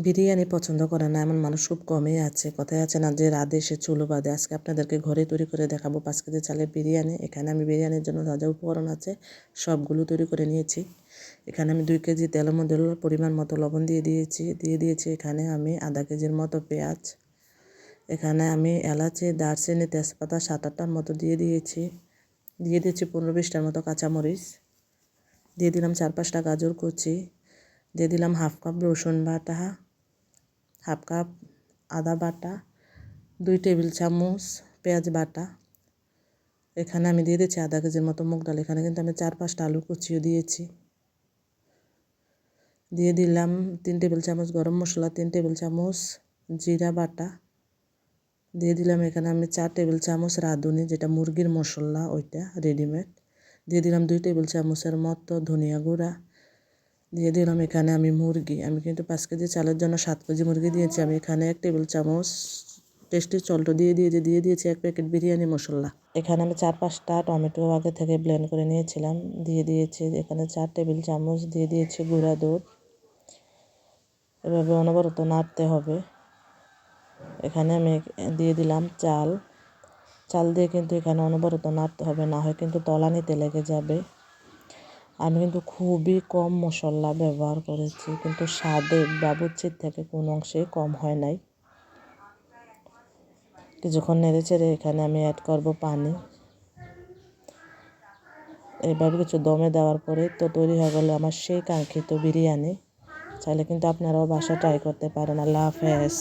বিরিয়ানি পছন্দ করে না এমন মানুষ খুব কমই আছে। কথায় আছে না যে রাধে সে চুলো বাঁধে। আজকে আপনাদেরকে ঘরে তৈরি করে দেখাবো 5 কেজি চালের বিরিয়ানি। এখানে আমি বিরিয়ানির জন্য যা যা উপকরণ আছে সবগুলো তৈরি করে নিয়েছি। এখানে আমি 2 কেজি তেলের মধ্যে পরিমাণ মতো লবণ দিয়ে দিয়েছি এখানে আমি আধা কেজির মতো পেঁয়াজ। এখানে আমি এলাচি, দারচিনি, তেজপাতা 7-8টার মতো দিয়ে দিয়েছি 15-20টার মতো কাঁচামরিচ। দিয়ে দিলাম 4-5টা গাজর কুচি। দিয়ে দিলাম হাফ কাপ রসুন বাটা, হাফ কাপ আদা বাটা, 2 টেবিল চামচ পেঁয়াজ বাটা। এখানে আমি দিয়ে দিচ্ছি আধা কেজির মতো মুগ ডাল। এখানে কিন্তু আমি 4-5টা আলু কুচিও দিয়েছি। দিয়ে দিলাম 3 টেবিল চামচ গরম মশলা, 3 টেবিল চামচ জিরা বাটা। দিয়ে দিলাম এখানে আমি 4 টেবিল চামচ রাঁধুনি, যেটা মুরগির মশলা ওইটা রেডিমেড। দিয়ে দিলাম 2 টেবিল চামচের মতো ধনিয়া গুঁড়া। দিয়ে দিলাম এখানে আমি আমি কিন্তু 5 কেজি চালের জন্য 7 কেজি মুরগি দিয়েছি। আমি এখানে 1 টেবিল চামচ টেস্টি সল্ট দিয়ে দিয়েছি 1 প্যাকেট বিরিয়ানি মশলা। এখানে আমি 4-5টা টমেটো আগে থেকে ব্লেন্ড করে নিয়েছিলাম, দিয়ে দিয়েছি এখানে 4 টেবিল চামচ। দিয়ে দিয়েছি গুঁড়া দুধ। এভাবে অনবরত নাড়তে হবে। এখানে আমি দিয়ে দিলাম চাল দিয়ে কিন্তু এখানে অনবরত নাড়তে হবে, না হয় কিন্তু তলানিতে লেগে যাবে। আমি কিন্তু খুবই কম মশলা ব্যবহার করেছি, কিন্তু স্বাদে বাবুর্চির থেকে কোনো অংশে কম হয় নাই। কিছুক্ষণ নেড়ে চেড়ে এখানে আমি অ্যাড করব পানি। এইভাবে কিছু দমে দেওয়ার পরে তো তৈরি হয়ে গেল আমার সেই কাঙ্ক্ষিত বিরিয়ানি। চাইলে কিন্তু আপনারাও বাসা ট্রাই করতে পারেন। আল্লাহ হাফেজ।